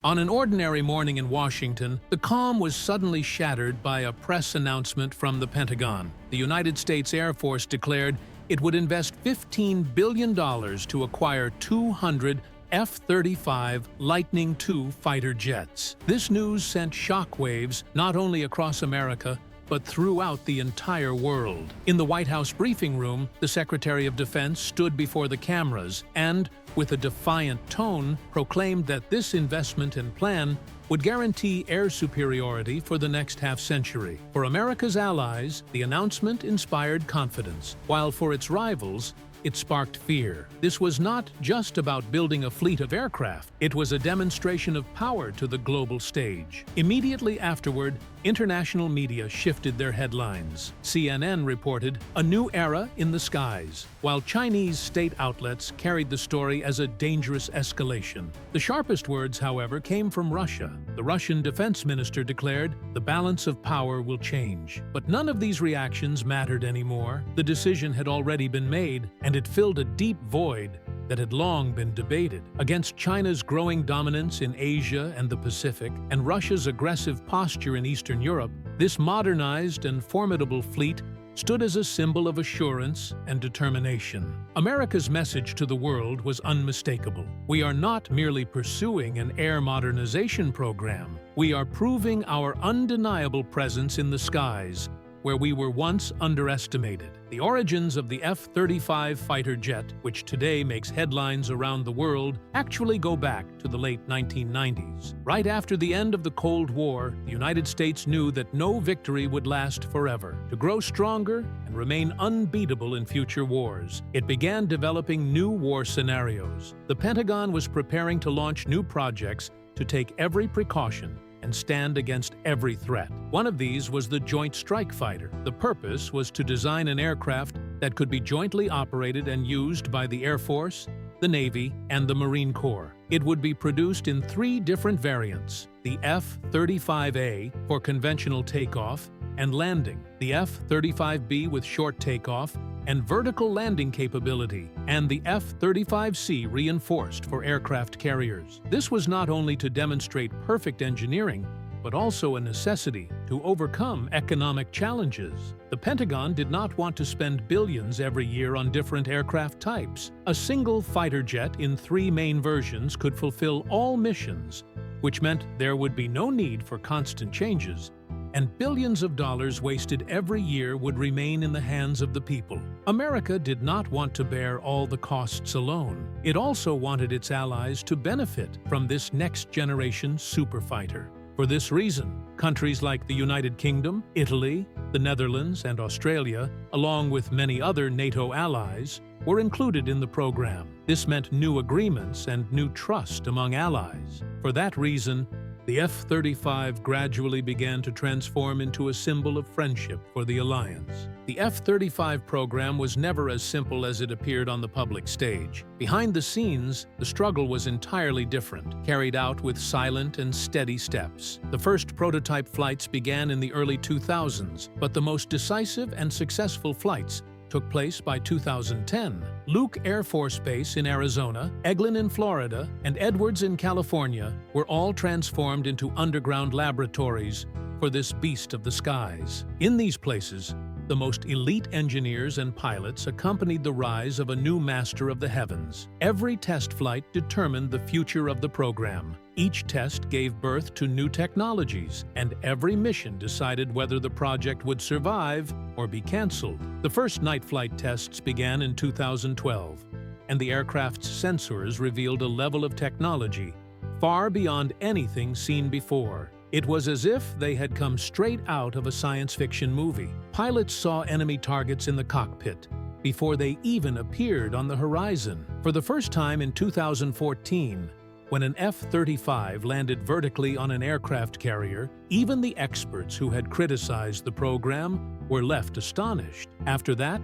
On an ordinary morning in Washington, the calm was suddenly shattered by a press announcement from the Pentagon. The United States Air Force declared it would invest $15 billion to acquire 200 F-35 Lightning II fighter jets. This news sent shockwaves not only across America, but throughout the entire world. In the White House briefing room, the Secretary of Defense stood before the cameras and, with a defiant tone, proclaimed that this investment and plan would guarantee air superiority for the next half-century. For America's allies, the announcement inspired confidence, while for its rivals, it sparked fear. This was not just about building a fleet of aircraft. It was a demonstration of power to the global stage. Immediately afterward, international media shifted their headlines. CNN reported, "A new era in the skies," while Chinese state outlets carried the story as a dangerous escalation. The sharpest words, however, came from Russia. The Russian defense minister declared, "The balance of power will change." But none of these reactions mattered anymore. The decision had already been made, and it filled a deep void that had long been debated. Against China's growing dominance in Asia and the Pacific, and Russia's aggressive posture in Eastern Europe, this modernized and formidable fleet stood as a symbol of assurance and determination. America's message to the world was unmistakable. We are not merely pursuing an air modernization program. We are proving our undeniable presence in the skies, where we were once underestimated. The origins of the F-35 fighter jet, which today makes headlines around the world, actually go back to the late 1990s. Right after the end of the Cold War, the United States knew that no victory would last forever. To grow stronger and remain unbeatable in future wars, it began developing new war scenarios. The Pentagon was preparing to launch new projects to take every precaution and stand against every threat. One of these was the Joint Strike Fighter. The purpose was to design an aircraft that could be jointly operated and used by the Air Force, the Navy, and the Marine Corps. It would be produced in 3 different variants: the F-35A for conventional takeoff and landing, the F-35B with short takeoff and vertical landing capability, and the F-35C reinforced for aircraft carriers. This was not only to demonstrate perfect engineering, but also a necessity to overcome economic challenges. The Pentagon did not want to spend billions every year on different aircraft types. A single fighter jet in 3 main versions could fulfill all missions, which meant there would be no need for constant changes, and billions of dollars wasted every year would remain in the hands of the people. America did not want to bear all the costs alone. It also wanted its allies to benefit from this next-generation superfighter. For this reason, countries like the United Kingdom, Italy, the Netherlands, and Australia, along with many other NATO allies, were included in the program. This meant new agreements and new trust among allies. For that reason, the F-35 gradually began to transform into a symbol of friendship for the alliance. The F-35 program was never as simple as it appeared on the public stage. Behind the scenes, the struggle was entirely different, carried out with silent and steady steps. The first prototype flights began in the early 2000s, but the most decisive and successful flights took place by 2010. Luke Air Force Base in Arizona, Eglin in Florida, and Edwards in California were all transformed into underground laboratories for this beast of the skies. In these places, the most elite engineers and pilots accompanied the rise of a new master of the heavens. Every test flight determined the future of the program. Each test gave birth to new technologies, and every mission decided whether the project would survive or be canceled. The first night flight tests began in 2012, and the aircraft's sensors revealed a level of technology far beyond anything seen before. It was as if they had come straight out of a science fiction movie. Pilots saw enemy targets in the cockpit before they even appeared on the horizon. For the first time in 2014, when an F-35 landed vertically on an aircraft carrier, even the experts who had criticized the program were left astonished. After that,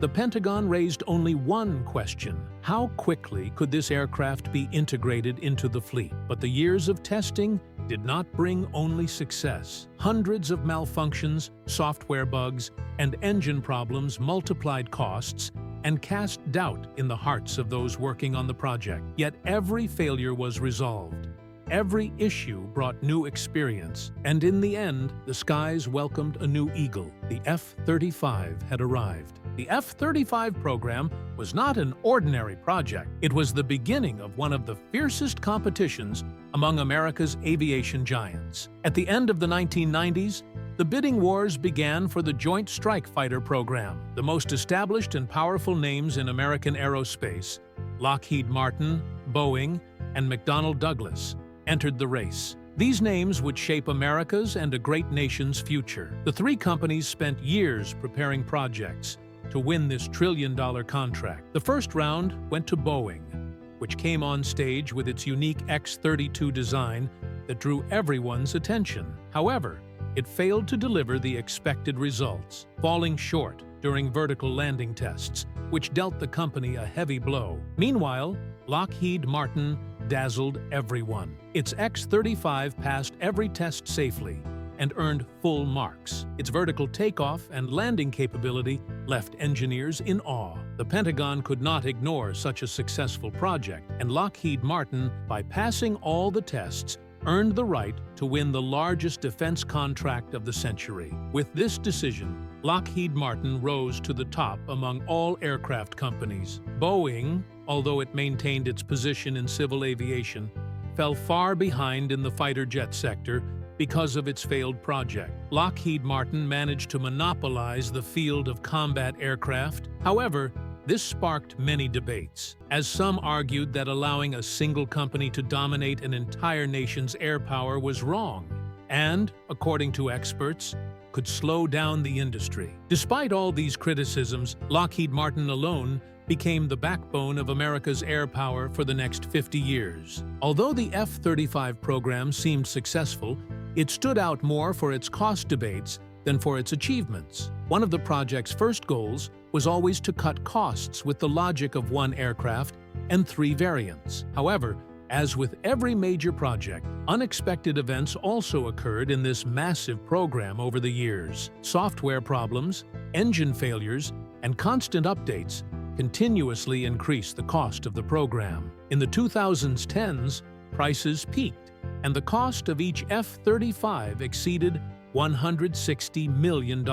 the Pentagon raised only one question: how quickly could this aircraft be integrated into the fleet? But the years of testing did not bring only success. Hundreds of malfunctions, software bugs, and engine problems multiplied costs and cast doubt in the hearts of those working on the project. Yet every failure was resolved. every issue brought new experience, and in the end, the skies welcomed a new eagle. The F-35 had arrived. The F-35 program was not an ordinary project. It was the beginning of one of the fiercest competitions among America's aviation giants. At the end of the 1990s, the bidding wars began for the Joint Strike Fighter program. The most established and powerful names in American aerospace, Lockheed Martin, Boeing, and McDonnell Douglas, entered the race. These names would shape America's and a great nation's future. The three companies spent years preparing projects to win this trillion-dollar contract. The first round went to Boeing, which came on stage with its unique X-32 design that drew everyone's attention. However, it failed to deliver the expected results, falling short during vertical landing tests, which dealt the company a heavy blow. Meanwhile, Lockheed Martin dazzled everyone. Its X-35 passed every test safely and earned full marks. Its vertical takeoff and landing capability left engineers in awe. The Pentagon could not ignore such a successful project, and Lockheed Martin, by passing all the tests, earned the right to win the largest defense contract of the century. With this decision, Lockheed Martin rose to the top among all aircraft companies. Boeing, although it maintained its position in civil aviation, fell far behind in the fighter jet sector because of its failed project. Lockheed Martin managed to monopolize the field of combat aircraft. However, this sparked many debates, as some argued that allowing a single company to dominate an entire nation's air power was wrong, and, according to experts, could slow down the industry. Despite all these criticisms, Lockheed Martin alone became the backbone of America's air power for the next 50 years. Although the F-35 program seemed successful, it stood out more for its cost debates than for its achievements. One of the project's first goals was always to cut costs with the logic of one aircraft and 3 variants. However, as with every major project, unexpected events also occurred in this massive program over the years. Software problems, engine failures, and constant updates continuously increased the cost of the program. In the 2010s, prices peaked, and the cost of each F-35 exceeded $160 million.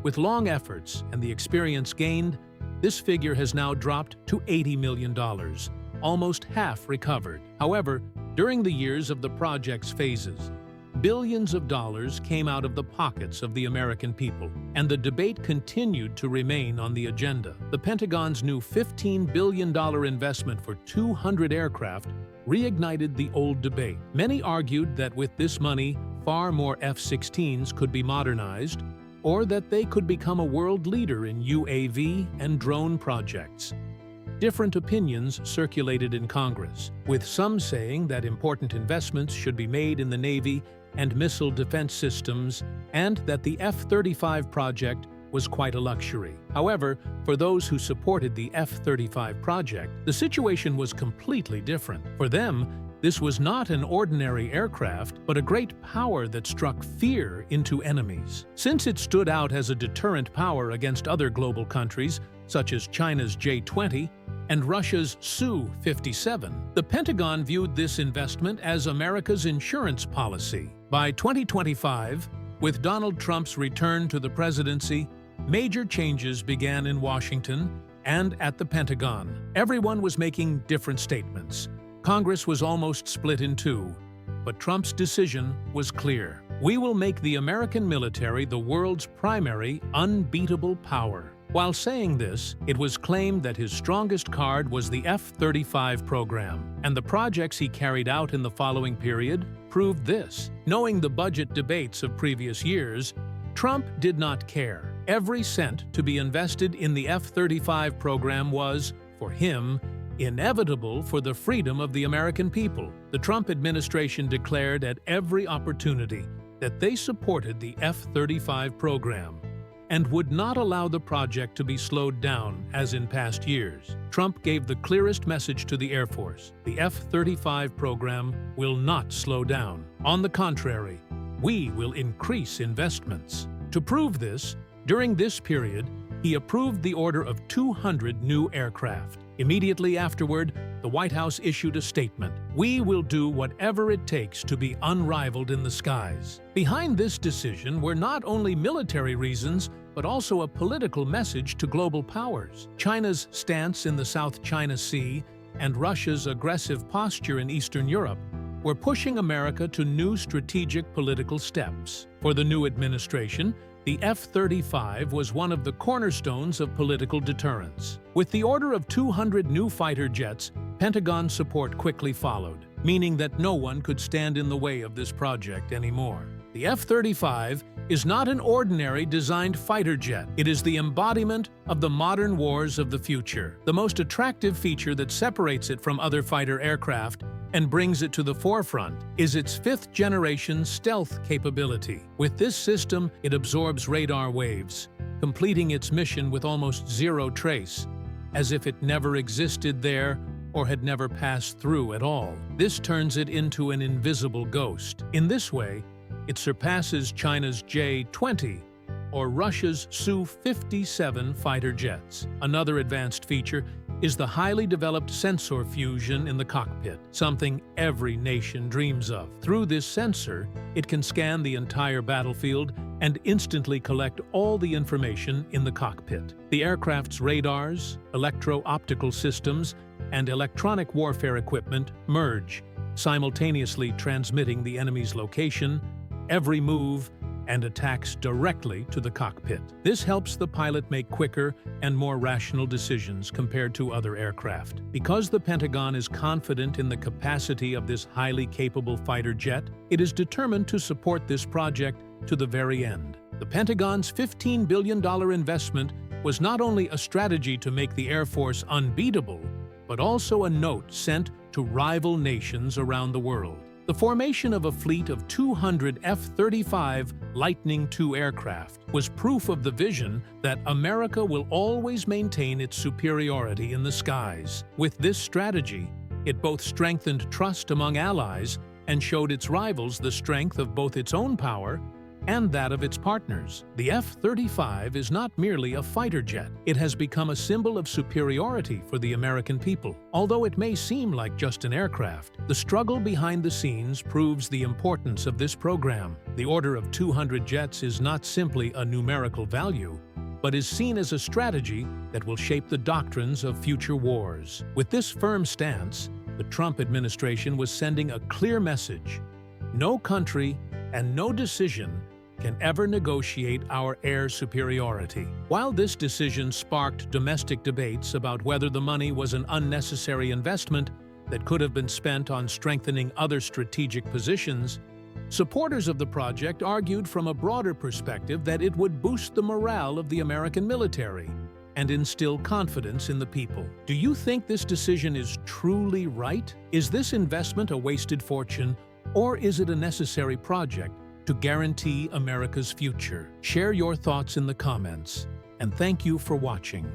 With long efforts and the experience gained, this figure has now dropped to $80 million, almost half recovered. However, during the years of the project's phases, billions of dollars came out of the pockets of the American people, and the debate continued to remain on the agenda. The Pentagon's new $15 billion investment for 200 aircraft reignited the old debate. Many argued that with this money, far more F-16s could be modernized, or that they could become a world leader in UAV and drone projects. Different opinions circulated in Congress, with some saying that important investments should be made in the Navy and missile defense systems, and that the F-35 project was quite a luxury. However, for those who supported the F-35 project, the situation was completely different. For them, this was not an ordinary aircraft, but a great power that struck fear into enemies. Since it stood out as a deterrent power against other global countries, such as China's J-20 and Russia's Su-57, the Pentagon viewed this investment as America's insurance policy. By 2025, with Donald Trump's return to the presidency, major changes began in Washington and at the Pentagon. Everyone was making different statements. Congress was almost split in two, but Trump's decision was clear. We will make the American military the world's primary, unbeatable power. While saying this, it was claimed that his strongest card was the F-35 program, and the projects he carried out in the following period proved this. Knowing the budget debates of previous years, Trump did not care. Every cent to be invested in the F-35 program was, for him, inevitable for the freedom of the American people. The Trump administration declared at every opportunity that they supported the F-35 program and would not allow the project to be slowed down as in past years. Trump gave the clearest message to the Air Force: the F-35 program will not slow down. On the contrary, we will increase investments. To prove this, during this period, he approved the order of 200 new aircraft. Immediately afterward, the White House issued a statement: "We will do whatever it takes to be unrivaled in the skies." Behind this decision were not only military reasons, but also a political message to global powers. China's stance in the South China Sea and Russia's aggressive posture in Eastern Europe were pushing America to new strategic political steps. For the new administration, the F-35 was one of the cornerstones of political deterrence. With the order of 200 new fighter jets, Pentagon support quickly followed, meaning that no one could stand in the way of this project anymore. The F-35 is not an ordinary designed fighter jet. It is the embodiment of the modern wars of the future. The most attractive feature that separates it from other fighter aircraft and brings it to the forefront is its fifth-generation stealth capability. With this system, it absorbs radar waves, completing its mission with almost zero trace, as if it never existed there or had never passed through at all. This turns it into an invisible ghost. In this way, it surpasses China's J-20 or Russia's Su-57 fighter jets. Another advanced feature is the highly developed sensor fusion in the cockpit, something every nation dreams of. Through this sensor, it can scan the entire battlefield and instantly collect all the information in the cockpit. The aircraft's radars, electro-optical systems, and electronic warfare equipment merge, simultaneously transmitting the enemy's location, every move, and attacks directly to the cockpit. This helps the pilot make quicker and more rational decisions compared to other aircraft. Because the Pentagon is confident in the capacity of this highly capable fighter jet, it is determined to support this project to the very end. The Pentagon's $15 billion investment was not only a strategy to make the Air Force unbeatable, but also a note sent to rival nations around the world. The formation of a fleet of 200 F-35 Lightning II aircraft was proof of the vision that America will always maintain its superiority in the skies. With this strategy, it both strengthened trust among allies and showed its rivals the strength of both its own power and that of its partners. The F-35 is not merely a fighter jet. It has become a symbol of superiority for the American people. Although it may seem like just an aircraft, the struggle behind the scenes proves the importance of this program. The order of 200 jets is not simply a numerical value, but is seen as a strategy that will shape the doctrines of future wars. With this firm stance, the Trump administration was sending a clear message: no country and no decision can ever negotiate our air superiority. While this decision sparked domestic debates about whether the money was an unnecessary investment that could have been spent on strengthening other strategic positions, supporters of the project argued from a broader perspective that it would boost the morale of the American military and instill confidence in the people. Do you think this decision is truly right? Is this investment a wasted fortune, or is it a necessary project to guarantee America's future? Share your thoughts in the comments, and thank you for watching.